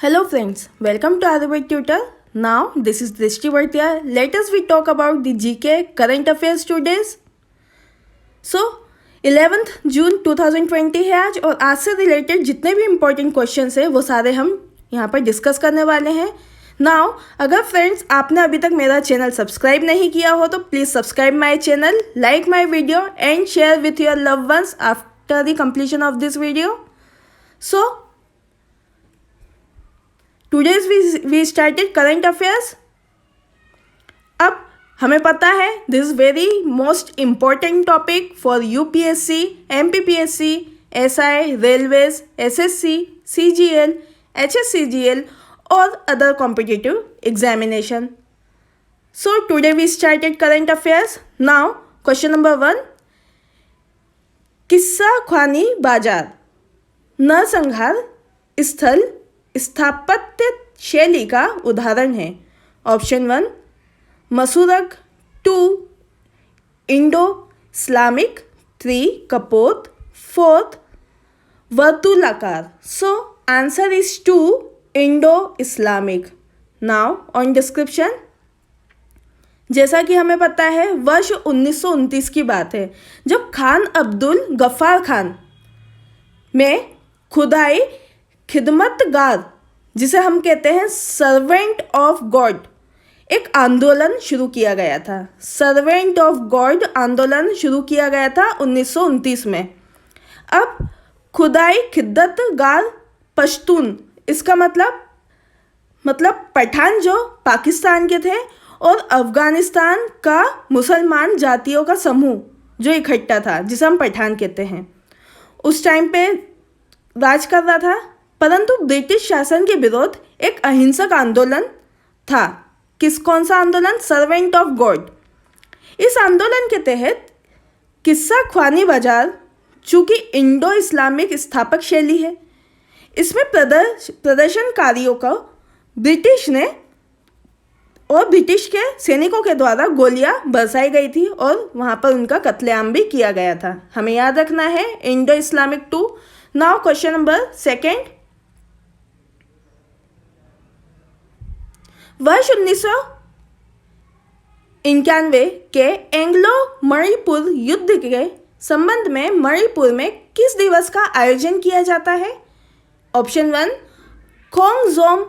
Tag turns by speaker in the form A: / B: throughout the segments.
A: Hello friends, welcome to Arabic Tutor. Now this is Drishti Bhartia. Let us we talk about the GK current affairs today's. So 11th जून 2020 है आज और आज से related जितने भी important questions हैं वो सारे हम यहाँ पर डिस्कस करने वाले हैं. नाउ अगर फ्रेंड्स आपने अभी तक मेरा चैनल सब्सक्राइब नहीं किया हो तो please subscribe my channel, like my video and share with your love once after the completion of this video. So today's we started current affairs. अब हमें पता है this is very most important topic for UPSC, MPPSC, SI, railways, SSC, CGL, HSCGL और other competitive examination. So today we started current affairs. Now question number 1, Qissa ख्वानी बाजार नरसंहार स्थल स्थापत्य शैली का उदाहरण है. ऑप्शन 1 मसूरक, 2 इंडो इस्लामिक, 3 कपोत, 4 वर्तुलाकार. So answer is 2 Indo Islamic. Now on description. जैसा कि हमें पता है वर्ष 1929 की बात है जब खान अब्दुल गफ्फार खान में खुदाई खिदमतगार, जिसे हम कहते हैं सर्वेंट ऑफ गॉड, एक आंदोलन शुरू किया गया था. सर्वेंट ऑफ गॉड आंदोलन शुरू किया गया था 1929 में. अब खुदाई खिदमतगार पश्तून, इसका मतलब पठान जो पाकिस्तान के थे और अफ़गानिस्तान का मुसलमान जातियों का समूह जो इकट्ठा था, जिसे हम पठान कहते हैं, उस टाइम पे राज कर रहा था. परंतु ब्रिटिश शासन के विरोध एक अहिंसक आंदोलन था. कौन सा आंदोलन? Servant of God. इस आंदोलन के तहत किस्सा ख्वानी बाजार, चूँकि इंडो इस्लामिक स्थापक शैली है, इसमें प्रदर्शनकारियों को ब्रिटिश के सैनिकों के द्वारा गोलियां बरसाई गई थी और वहाँ पर उनका कत्लेआम भी किया गया था. हमें याद रखना है Indo Islamic 2. Now question number 2. वर्ष 1991 के एंग्लो मणिपुर युद्ध के संबंध में मणिपुर में किस दिवस का आयोजन किया जाता है? ऑप्शन 1 खोंगजोम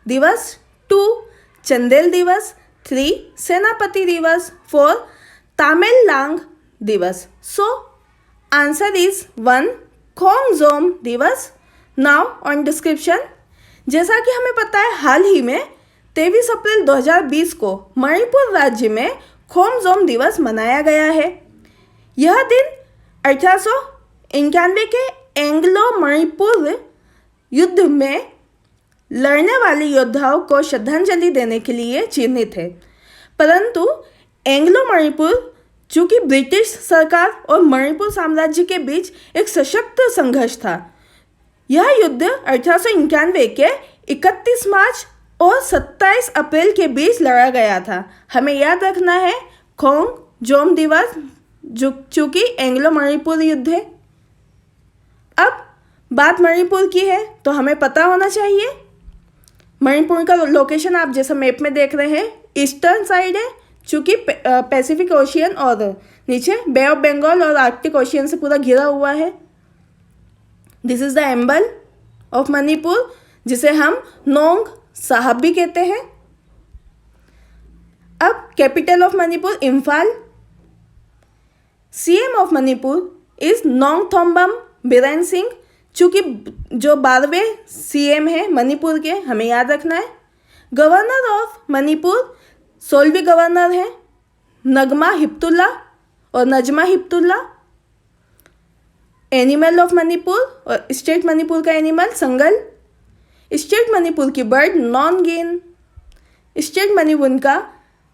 A: दिवस, 2 चंदेल दिवस, 3 सेनापति दिवस, 4 तामेललांग दिवस. सो आंसर इज 1 खोंगजोम दिवस. Now on description. जैसा कि हमें पता है हाल ही में 23 अप्रैल 2020 को मणिपुर राज्य में खोंगजोम दिवस मनाया गया है. यह दिन 1891 के एंग्लो मणिपुर युद्ध में लड़ने वाले योद्धाओं को श्रद्धांजलि देने के लिए चिन्हित है. परंतु एंग्लो मणिपुर, चूँकि ब्रिटिश सरकार और मणिपुर साम्राज्य के बीच एक सशक्त संघर्ष था, यह युद्ध 1891 के 31 मार्च और 27 अप्रैल के बीच लड़ा गया था. हमें याद रखना है खोंगजोम दिवस, जो चूँकि एंग्लो मणिपुर युद्ध है. अब बात मणिपुर की है तो हमें पता होना चाहिए मणिपुर का लोकेशन आप जैसा मैप में देख रहे हैं ईस्टर्न साइड है, चूँकि पैसिफिक ओशियन और नीचे बे ऑफ बंगाल और आर्कटिक ओशियन से पूरा घिरा हुआ है. This is the emblem of Manipur, जिसे हम नोंग साहब भी कहते हैं. अब capital of Manipur Imphal. CM of Manipur is Nongthombam Biren Singh, चूँकि जो 12वें सीएम है मणिपुर के, हमें याद रखना है. गवर्नर ऑफ मणिपुर 16वीं गवर्नर है नगमा हिप्तुल्ला और नजमा हिप्तुल्ला. एनिमल ऑफ मणिपुर और स्टेट मणिपुर का एनिमल संगल. स्टेट मणिपुर की बर्ड नॉनगेन. स्टेट मणिपुर का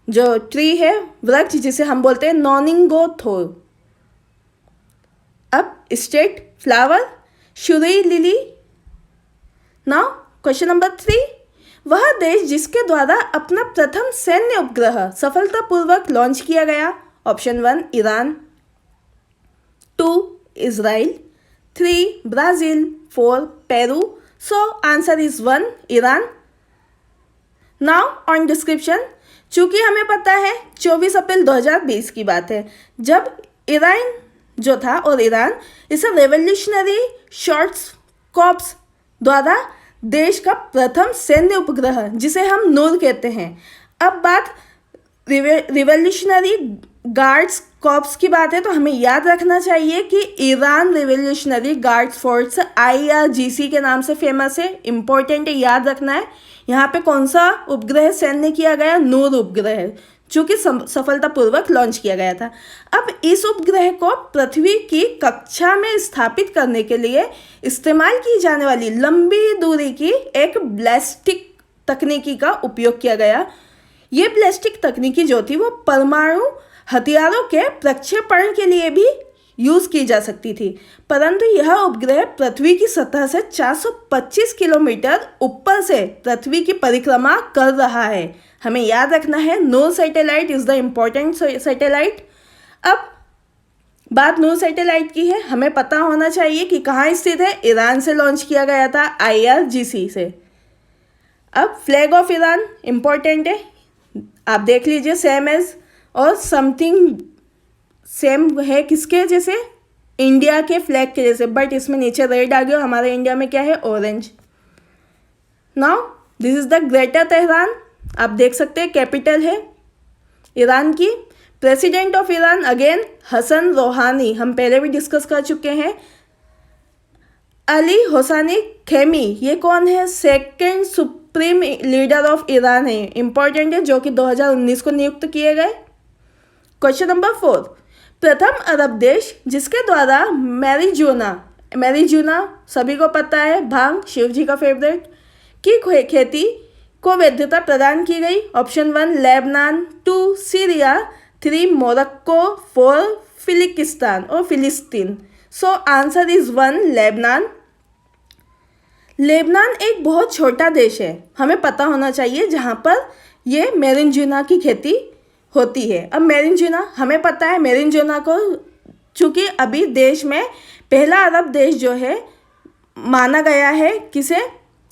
A: जो ट्री है, वृक्ष, जिसे हम बोलते हैं नॉनिंगोथो. अब state flower Shirui lily. Now question number 3. वह देश जिसके द्वारा अपना प्रथम सैन्य उपग्रह सफलतापूर्वक लॉन्च किया गया? Option 1 Iran, 2 Israel, 3 Brazil, 4 Peru. So answer is 1 Iran. Now on description, चूंकि हमें पता है 24 अप्रैल 2020 की बात है जब ईरान जो था और ईरान इसे रेवोल्यूशनरी शॉर्ट्स कॉर्प्स द्वारा देश का प्रथम सैन्य उपग्रह जिसे हम नूर कहते हैं। अब बात रिवोल्यूशनरी गार्ड्स कॉर्प्स की बात है तो हमें याद रखना चाहिए कि Iran revolutionary guards force IRGC के नाम से फेमस है। इंपॉर्टेंट है, याद रखना है। यहाँ पे कौन सा उपग्रह सैन्य किया गया? नूर उपग्रह, जो कि सफलतापूर्वक लॉन्च किया गया था। अब इस उपग्रह को पृथ्वी की कक्षा में स्थापित करने के लिए इस्तेमाल की जाने वाली लंबी दूरी की एक बैलिस्टिक तकनीकी का उपयोग किया गया। ये बैलिस्टिक तकनीकी जो थी वो परमाणु हथियारों के प्रक्षेपण के लिए भी यूज़ की जा सकती थी, परंतु यह उपग्रह पृथ्वी की सतह से 425 किलोमीटर ऊपर से पृथ्वी की परिक्रमा कर रहा है। हमें याद रखना है Noor satellite is the important satellite. अब बात नूर सैटेलाइट की है, हमें पता होना चाहिए कि कहाँ स्थित है। ईरान से लॉन्च किया गया था, IRGC से। अब फ्लैग ऑफ ईरान इम्पोर्टेंट है, आप देख लीजिए, सेम एज और समथिंग सेम है किसके जैसे? इंडिया के फ्लैग के जैसे, बट इसमें नीचे रेड आ गया। हमारे इंडिया में क्या है? Orange. Now this is the greater Tehran, आप देख सकते हैं कैपिटल है ईरान की। President of Iran again Hassan Rouhani, हम पहले भी डिस्कस कर चुके हैं। अली होसानी खेमी, ये कौन है? Second supreme leader of Iran है, इंपॉर्टेंट है, जो कि 2019 को नियुक्त किए गए। क्वेश्चन नंबर 4, प्रथम अरब देश जिसके द्वारा मैरीजुना सभी को पता है, भांग, शिव जी का फेवरेट, की खेती को वैधता प्रदान की गई। ऑप्शन 1 लेबनान, 2 सीरिया, 3 मोरक्को, 4 फिलिस्तीन। सो आंसर इज 1 लेबनान। लेबनान एक बहुत छोटा देश है, हमें पता होना चाहिए, जहाँ पर ये मैरिजुना की खेती होती है। अब मैरिजुना हमें पता है, मैरिजुना को चूँकि अभी देश में पहला अरब देश जो है माना गया है, किसे?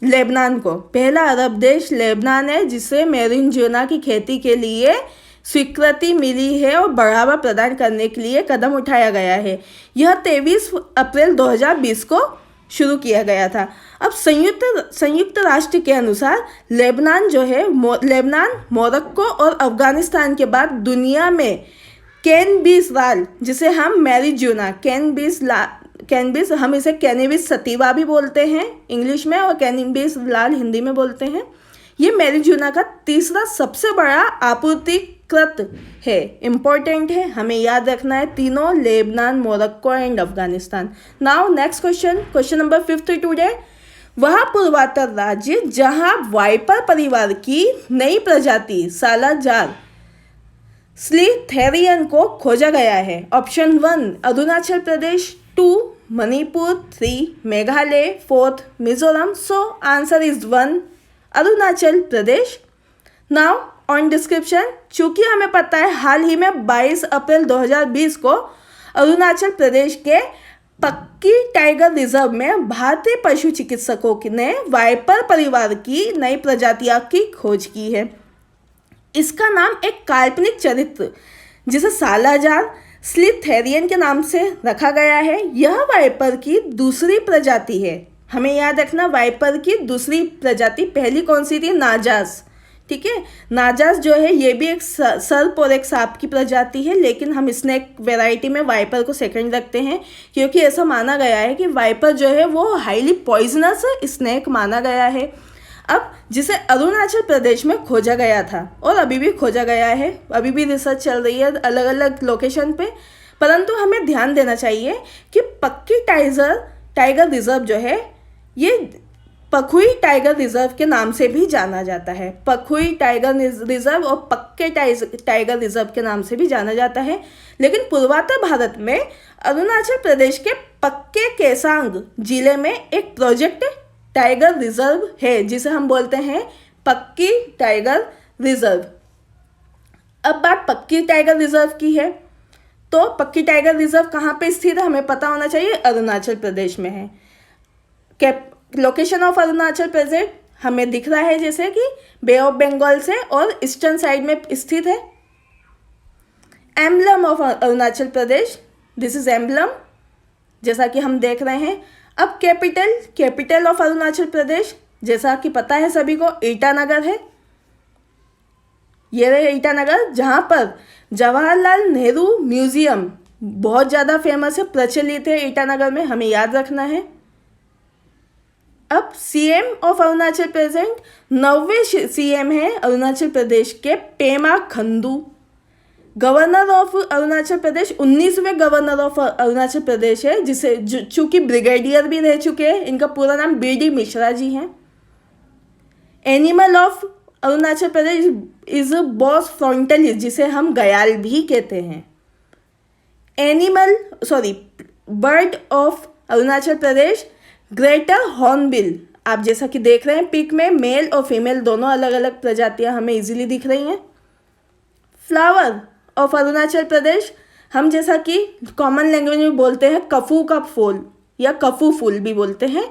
A: लेबनान को। पहला अरब देश लेबनान है जिसे मैरिजुना की खेती के लिए स्वीकृति मिली है और बढ़ावा प्रदान करने के लिए कदम उठाया गया है। यह 23 अप्रैल 2020 को शुरू किया गया था। अब संयुक्त राष्ट्र के अनुसार लेबनान जो है लेबनान, मोरक्को और अफगानिस्तान के बाद दुनिया में कैनबिस लाल, जिसे हम मैरिजुना कैनबिस हम इसे कैनबिस सतीवा भी बोलते हैं इंग्लिश में, और कैनबिस लाल हिंदी में बोलते हैं। ये मैरिजुना का तीसरा सबसे बड़ा आपूर्तिकृत है, इम्पोर्टेंट है, हमें याद रखना है तीनों, Lebanon, Morocco and Afghanistan. Now next question number 5 today. वह पूर्वोत्तर राज्य जहां वाइपर परिवार की नई प्रजाति सालाजार स्लिथेरियन को खोजा गया है। Option 1 Arunachal Pradesh, 2 Manipur, 3 Meghalaya, 4 Mizoram. So answer is 1 Arunachal Pradesh. Now on description, चूँकि हमें पता है हाल ही में 22 अप्रैल 2020 को अरुणाचल प्रदेश के पक्की टाइगर रिजर्व में भारतीय पशु चिकित्सकों ने वाइपर परिवार की नई प्रजातियों की खोज की है। इसका नाम एक काल्पनिक चरित्र जिसे सालाजार स्लिथेरियन के नाम से रखा गया है। यह वाइपर की दूसरी प्रजाति है, हमें याद रखना, वाइपर की दूसरी प्रजाति, पहली कौन सी थी? नाजास। ठीक है, नाजास जो है ये भी एक सर्प और एक सांप की प्रजाति है, लेकिन हम स्नेक वैरायटी में वाइपर को सेकंड रखते हैं, क्योंकि ऐसा माना गया है कि वाइपर जो है वो हाईली पॉइजनस स्नेक माना गया है। अब जिसे अरुणाचल प्रदेश में खोजा गया था और अभी भी खोजा गया है, अभी भी रिसर्च चल रही है अलग अलग लोकेशन पे, परंतु हमें ध्यान देना चाहिए कि पक्की टाइगर रिजर्व जो है ये पखुई टाइगर रिजर्व के नाम से भी जाना जाता है। पखुई टाइगर रिजर्व और पक्के टाइगर रिजर्व के नाम से भी जाना जाता है। लेकिन पूर्वोत्तर भारत में अरुणाचल प्रदेश के पक्के केसांग जिले में एक प्रोजेक्ट टाइगर रिजर्व है जिसे हम बोलते हैं पक्की टाइगर रिजर्व। अब बात पक्की टाइगर रिजर्व की है, तो पक्की टाइगर रिजर्व कहाँ पे स्थित है हमें पता होना चाहिए, अरुणाचल प्रदेश में है। लोकेशन ऑफ अरुणाचल प्रदेश हमें दिख रहा है जैसे कि बे ऑफ बंगाल से और ईस्टर्न साइड में स्थित है। Emblem of Arunachal Pradesh, this is emblem, जैसा कि हम देख रहे हैं। अब कैपिटल ऑफ अरुणाचल प्रदेश, जैसा कि पता है सभी को, ईटानगर है। ये रहे ईटानगर, जहाँ पर जवाहरलाल नेहरू म्यूजियम बहुत ज़्यादा फेमस है, प्रचलित है ईटानगर में, हमें याद रखना है। अब सीएम ऑफ अरुणाचल प्रदेश, 9वें सीएम है अरुणाचल प्रदेश के पेमा खंडू। गवर्नर ऑफ अरुणाचल प्रदेश 19वें गवर्नर ऑफ अरुणाचल प्रदेश है, जिसे चूंकि ब्रिगेडियर भी रह चुके हैं, इनका पूरा नाम BD मिश्रा जी हैं। Animal of Arunachal Pradesh is bos frontalis, जिसे हम गयाल भी कहते हैं। Bird of Arunachal Pradesh greater hornbill. आप जैसा कि देख रहे हैं पिक में, मेल और फीमेल दोनों अलग अलग प्रजातियां हमें इजीली दिख रही हैं। फ्लावर ऑफ अरुणाचल प्रदेश, हम जैसा कि कॉमन लैंग्वेज में बोलते हैं कफू का फूल या कफू फूल भी बोलते हैं,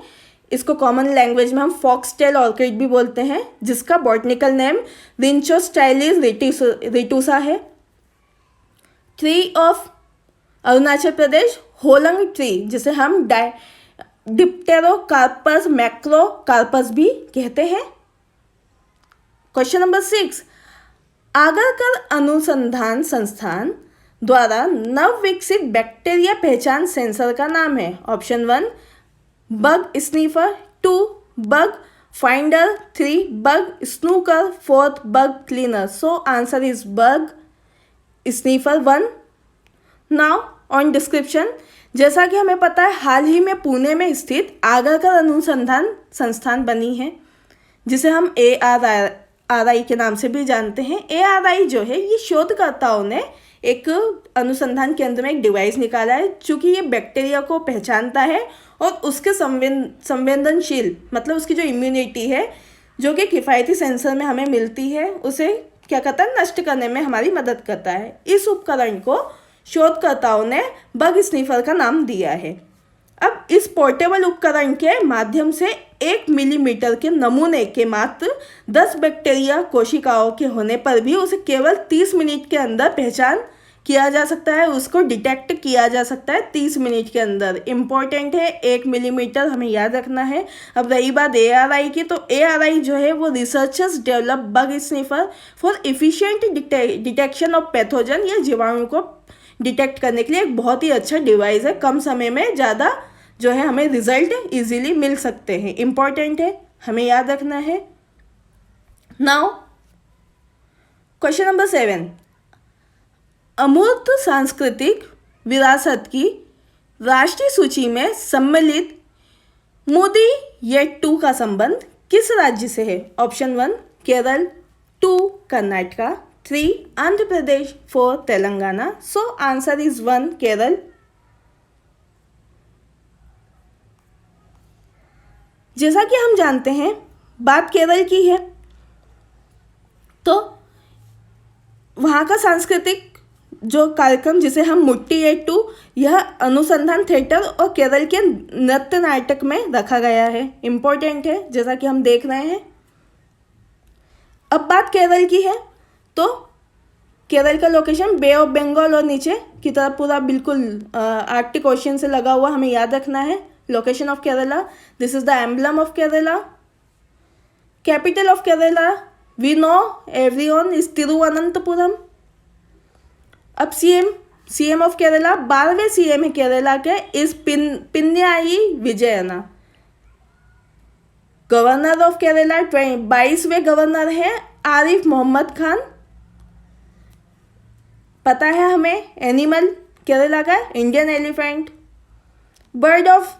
A: इसको कॉमन लैंग्वेज में हम फॉक्सटेल ऑर्किड भी बोलते हैं, जिसका बॉटनिकल नेम रिंचोस्टाइलिस रिटूसा है। Tree of Arunachal Pradesh hollong tree, जिसे हम डिप्टेरोकार्पस मैक्रोकार्पस भी कहते हैं। क्वेश्चन नंबर 6, आगरकर अनुसंधान संस्थान द्वारा नव विकसित बैक्टीरिया पहचान सेंसर का नाम है। Option 1 bug sniffer, 2 bug finder, 3 bug snooker, 4 bug cleaner. So answer is bug sniffer 1। Now on description, जैसा कि हमें पता है हाल ही में पुणे में स्थित आगरकर अनुसंधान संस्थान बनी है, जिसे हम ARI के नाम से भी जानते हैं। ARI जो है, ये शोधकर्ताओं ने एक अनुसंधान केंद्र में एक डिवाइस निकाला है, चूँकि ये बैक्टीरिया को पहचानता है और उसके संवेदनशील, मतलब उसकी जो इम्यूनिटी है, जो कि किफ़ायती सेंसर में हमें मिलती है, उसे क्या करता है, नष्ट करने में हमारी मदद करता है। इस उपकरण को शोधकर्ताओं ने बग स्नीफर का नाम दिया है। अब इस पोर्टेबल उपकरण के माध्यम से 1 मिलीमीटर के नमूने के मात्र 10 बैक्टीरिया कोशिकाओं के होने पर भी उसे केवल 30 मिनट के अंदर पहचान किया जा सकता है, उसको डिटेक्ट किया जा सकता है 30 मिनट के अंदर। इम्पॉर्टेंट है, 1 मिलीमीटर हमें याद रखना है। अब रही बात ARI की, तो ARI जो है वो researchers develop bug sniffer for efficient detection of pathogen, या जीवाणु को डिटेक्ट करने के लिए एक बहुत ही अच्छा डिवाइस है। कम समय में ज़्यादा जो है हमें रिजल्ट इजीली मिल सकते हैं। इम्पॉर्टेंट है, हमें याद रखना है। नाउ क्वेश्चन नंबर 7, अमूर्त सांस्कृतिक विरासत की राष्ट्रीय सूची में सम्मिलित मोदी येट्टू का संबंध किस राज्य से है? Option 1 Kerala, 2 Karnataka, 3 Andhra Pradesh, 4 Telangana. So answer is 1 Kerala. जैसा कि हम जानते हैं बात केरल की है, तो वहाँ का सांस्कृतिक जो कार्यक्रम जिसे हम मुट्टियेट्टू, यह अनुसंधान थिएटर और केरल के नृत्य नाटक में रखा गया है। इम्पोर्टेंट है, जैसा कि हम देख रहे हैं। अब बात केरल की है, तो केरल का लोकेशन बे ऑफ बंगाल और नीचे की तरफ पूरा बिल्कुल आर्कटिक ओशन से लगा हुआ, हमें याद रखना है। Location of Kerala, this is the emblem of Kerala. Capital of Kerala, we know everyone, is Thiruvananthapuram. अब सीएम ऑफ केरला, 12वें सीएम है केरला के, इस पिन्याई विजयना। गवर्नर ऑफ केरला 22वें गवर्नर है आरिफ मोहम्मद खान। पता है हमें एनिमल केरला का Indian elephant. Bird of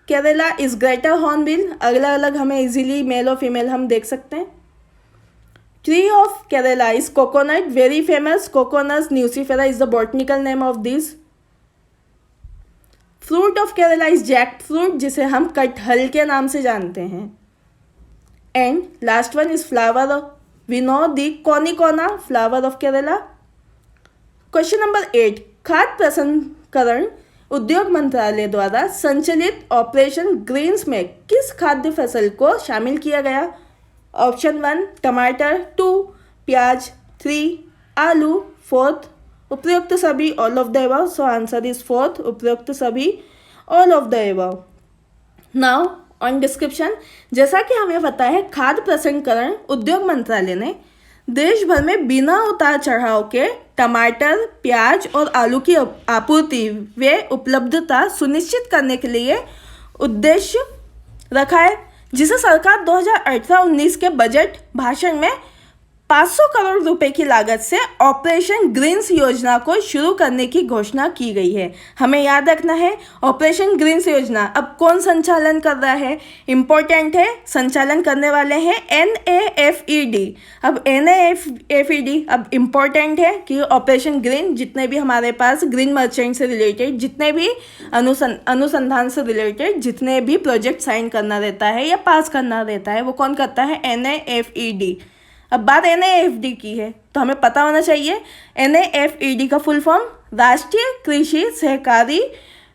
A: Kerala is greater hornbill, अलग अलग हमें इजीली मेल और फीमेल हम देख सकते हैं। Tree of Kerala is coconut, very famous, cocos nucifera is the botanical name of this. Fruit of Kerala is jackfruit, जिसे हम कटहल के नाम से जानते हैं। And last one is flower of, we know the Kanikonna flower of Kerala. Question number 8, खाद्य प्रसंस्करण उद्योग मंत्रालय द्वारा संचालित ऑपरेशन ग्रीन्स में किस खाद्य फसल को शामिल किया गया? ऑप्शन 1 टमाटर, 2 प्याज, 3 आलू, 4 उपयुक्त सभी, all of the above. So answer is 4 उपयुक्त सभी, all of the above. Now on description. जैसा कि हमें पता है खाद्य प्रसंस्करण उद्योग मंत्रालय ने देश भर में बिना उतार चढ़ाव के टमाटर, प्याज और आलू की आपूर्ति व उपलब्धता सुनिश्चित करने के लिए उद्देश्य रखा है, जिसे सरकार 2018-19 के बजट भाषण में 500 करोड़ रुपए की लागत से ऑपरेशन ग्रीन्स योजना को शुरू करने की घोषणा की गई है. हमें याद रखना है ऑपरेशन ग्रीन्स योजना अब कौन संचालन कर रहा है? इम्पोर्टेंट है, संचालन करने वाले हैं NAFED. अब NAFED अब इम्पोर्टेंट है कि ऑपरेशन ग्रीन जितने भी हमारे पास ग्रीन मर्चेंट से रिलेटेड, जितने भी अनुसंधान से रिलेटेड जितने भी प्रोजेक्ट साइन करना रहता है या पास करना रहता है वो कौन करता है? NAFED. अब बात NAFED की है तो हमें पता होना चाहिए NAFED का फुल फॉर्म राष्ट्रीय कृषि सहकारी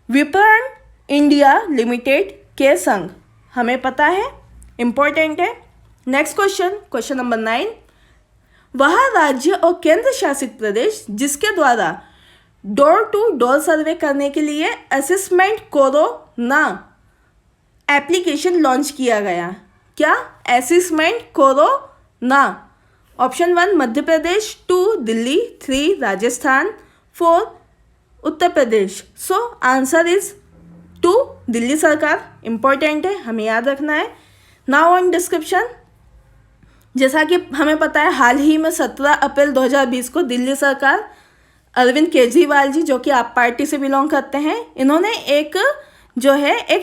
A: विपणन इंडिया लिमिटेड के संघ. हमें पता है, इम्पोर्टेंट है. Next question number 9. वह राज्य और केंद्र शासित प्रदेश जिसके द्वारा डोर टू डोर सर्वे करने के लिए असेसमेंट कोरोना एप्लीकेशन लॉन्च किया गया. क्या? Assessment corona. Option 1 Madhya Pradesh, 2 Delhi, 3 Rajasthan, 4 Uttar Pradesh. So answer is 2 Delhi सरकार. इम्पोर्टेंट है, हमें याद रखना है. Now on description. जैसा कि हमें पता है हाल ही में 17 अप्रैल 2020 को दिल्ली सरकार अरविंद केजरीवाल जी, जो कि आप पार्टी से बिलोंग करते हैं, इन्होंने एक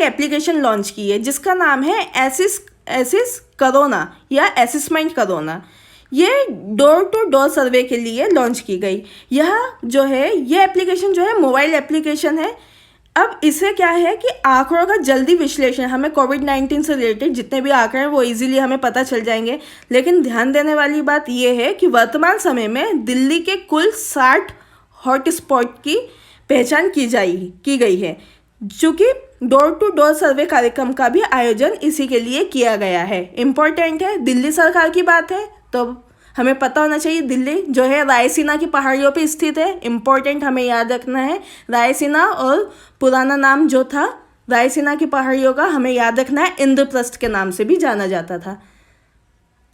A: एप्लीकेशन लॉन्च की है जिसका नाम है एसिस कोरोना या असेसमेंट कोरोना. ये डोर टू डोर सर्वे के लिए लॉन्च की गई. ये एप्लीकेशन मोबाइल एप्लीकेशन है. अब इससे क्या है कि आंकड़ों का जल्दी विश्लेषण, हमें कोविड-19 से रिलेटेड जितने भी आंकड़े हैं वो इजीली हमें पता चल जाएंगे. लेकिन ध्यान देने वाली बात ये है कि वर्तमान समय में दिल्ली के कुल 60 हॉटस्पॉट की पहचान की गई है, चूँकि डोर टू डोर सर्वे कार्यक्रम का भी आयोजन इसी के लिए किया गया है. इम्पोर्टेंट है, दिल्ली सरकार की बात है तो हमें पता होना चाहिए दिल्ली जो है रायसीना की पहाड़ियों पे स्थित है. इम्पोर्टेंट, हमें याद रखना है रायसीना, और पुराना नाम जो था रायसीना की पहाड़ियों का हमें याद रखना है इंद्रप्रस्थ के नाम से भी जाना जाता था.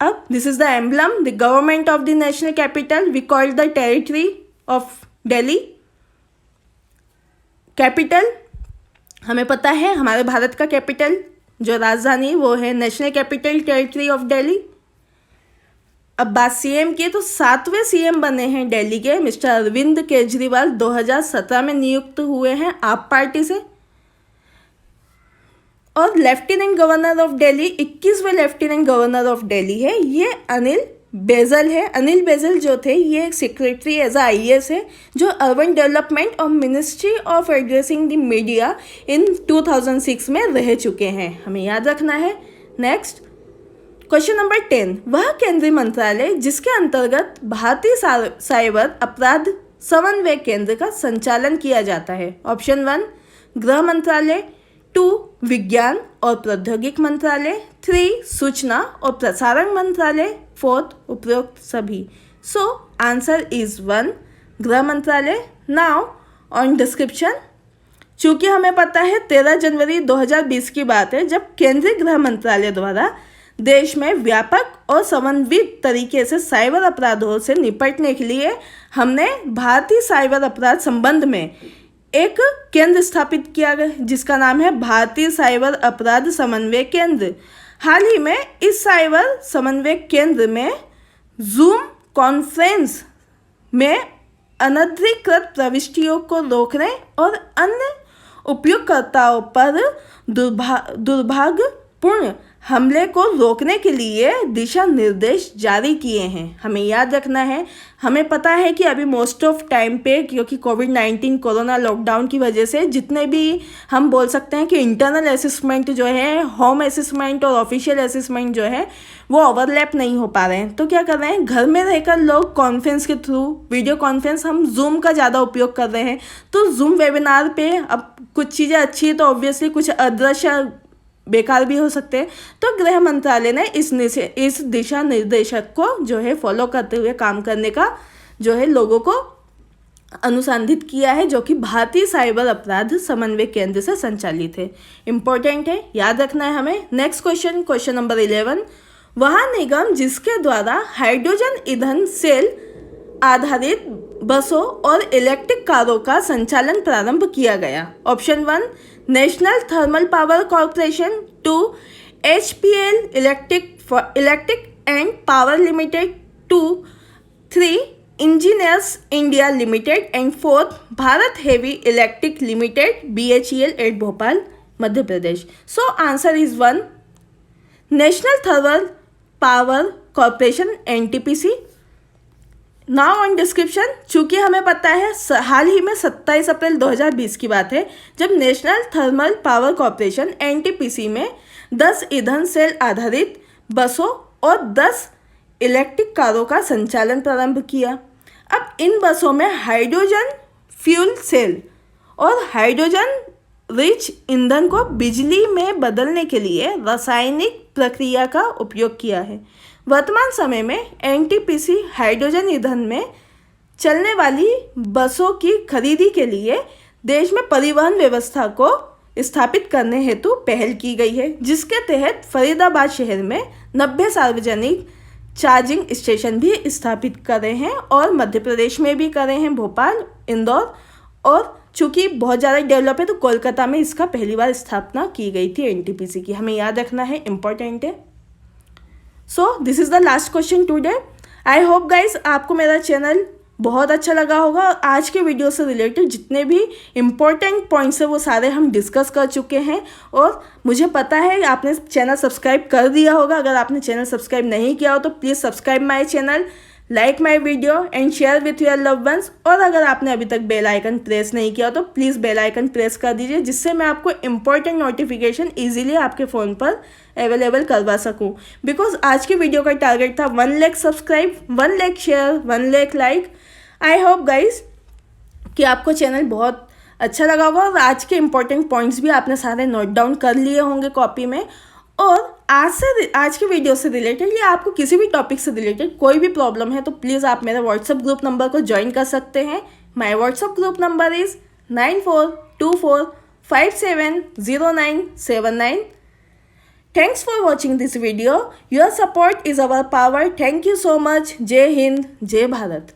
A: अब this is the emblem, the government of the national capital, we called the territory of Delhi. Capital हमें पता है हमारे भारत का कैपिटल जो राजधानी वो है national capital territory of Delhi. अब बात सीएम की, तो 7वें सीएम बने हैं दिल्ली के मिस्टर अरविंद केजरीवाल. 2017 में नियुक्त हुए हैं आप पार्टी से. और लेफ्टिनेंट गवर्नर ऑफ दिल्ली, 21वें लेफ्टिनेंट गवर्नर ऑफ दिल्ली है ये अनिल बेजल है. अनिल बेजल जो थे ये एक सेक्रेटरी एज IAS है जो अर्बन डेवलपमेंट और ministry of addressing the media in 2006 में रह चुके हैं. हमें याद रखना है. Next question number 10. वह केंद्रीय मंत्रालय जिसके अंतर्गत भारतीय साइबर अपराध समन्वय केंद्र का संचालन किया जाता है. ऑप्शन 1 गृह मंत्रालय, 2 विज्ञान और प्रौद्योगिकी मंत्रालय, 3 सूचना और प्रसारण मंत्रालय, 4 उपरोक्त सभी. सो आंसर इज 1 गृह मंत्रालय. Now on description. चूँकि हमें पता है 13 जनवरी 2020 की बात है जब केंद्रीय गृह मंत्रालय द्वारा देश में व्यापक और समन्वित तरीके से साइबर अपराधों से निपटने के लिए हमने भारतीय साइबर अपराध संबंध में एक केंद्र स्थापित किया गया जिसका नाम है भारतीय साइबर अपराध समन्वय केंद्र. हाल ही में इस साइबर समन्वय केंद्र में जूम कॉन्फ्रेंस में अनधिकृत प्रविष्टियों को रोकने और अन्य उपयोगकर्ताओं पर दुर्भाग्यपूर्ण हमले को रोकने के लिए दिशा निर्देश जारी किए हैं। हमें याद रखना है, हमें पता है कि अभी मोस्ट ऑफ टाइम पे क्योंकि कोविड-19 कोरोना लॉकडाउन की वजह से जितने भी हम बोल सकते हैं कि इंटरनल असेसमेंट जो है, होम असेसमेंट और ऑफिशियल असेसमेंट जो है वो ओवरलैप नहीं हो पा रहे हैं। तो क्या कर रहे हैं, घर में रहकर लोग कॉन्फ्रेंस के थ्रू, वीडियो कॉन्फ्रेंस, हम जूम का ज़्यादा उपयोग कर रहे हैं। तो जूम वेबिनार पे अब कुछ चीज़ें अच्छी है तो ऑब्वियसली कुछ अदृश्य बेकार भी हो सकते हैं। तो गृह मंत्रालय ने इस दिशा निर्देशक को जो है फॉलो करते हुए काम करने का जो है लोगों को अनुसंधित किया है, जो कि भारतीय साइबर अपराध समन्वय केंद्र से संचालित है। इम्पोर्टेंट है, याद रखना है हमें। नेक्स्ट क्वेश्चन नंबर 11, वह निगम जिसके द्वारा हाइड्रोजन ईंधन सेल आधारित बसों और इलेक्ट्रिक कारों का संचालन प्रारंभ किया गया। Option 1 national thermal power corporation, 2 HPL electric and power limited, 2 3 engineers India limited and 4 Bharat heavy electric limited BHEL at Bhopal Madhya Pradesh. So answer is 1 national thermal power corporation NTPC। Now on description, चूँकि हमें पता है हाल ही में 27 अप्रैल 2020 की बात है जब national thermal power corporation NTPC में 10 ईंधन सेल आधारित बसों और 10 इलेक्ट्रिक कारों का संचालन प्रारंभ किया। अब इन बसों में हाइड्रोजन फ्यूल सेल और हाइड्रोजन रिच ईंधन को बिजली में बदलने के लिए रासायनिक प्रक्रिया का उपयोग किया है। वर्तमान समय में NTPC हाइड्रोजन ईंधन में चलने वाली बसों की खरीदी के लिए देश में परिवहन व्यवस्था को स्थापित करने हेतु पहल की गई है, जिसके तहत फरीदाबाद शहर में 90 सार्वजनिक चार्जिंग स्टेशन भी स्थापित कर रहे हैं और मध्य प्रदेश में भी कर रहे हैं, भोपाल, इंदौर, और चूँकि बहुत ज़्यादा डेवलप है तो कोलकाता में इसका पहली बार स्थापना की गई थी NTPC की। हमें याद रखना है, इम्पोर्टेंट है। So this is the last question today. I hope guys आपको मेरा चैनल बहुत अच्छा लगा होगा और आज के वीडियो से रिलेटेड जितने भी इम्पोर्टेंट पॉइंट्स है वो सारे हम डिस्कस कर चुके हैं और मुझे पता है आपने चैनल सब्सक्राइब कर दिया होगा। अगर आपने चैनल सब्सक्राइब नहीं किया हो तो please subscribe my channel, like my video and share with your love ones. और अगर आपने अभी तक बेल आइकन प्रेस नहीं किया तो प्लीज़ बेल आइकन प्रेस कर दीजिए, जिससे मैं आपको इम्पोर्टेंट नोटिफिकेशन ईजिली आपके फ़ोन पर अवेलेबल करवा सकूं। बिकॉज आज की वीडियो का टारगेट था 1 lakh subscribe, 1 lakh share, 1 lakh like. I hope guys कि आपको चैनल बहुत अच्छा लगा होगा और आज के इम्पोर्टेंट पॉइंट्स भी आपने सारे नोट डाउन कर लिए होंगे कॉपी में। और आज के वीडियो से रिलेटेड या आपको किसी भी टॉपिक से रिलेटेड कोई भी प्रॉब्लम है तो प्लीज़ आप मेरा व्हाट्सएप ग्रुप नंबर को ज्वाइन कर सकते हैं। My WhatsApp group number is 9424570979। Thanks for watching this video. Your support is our power. Thank you so much. जय हिंद, जय भारत।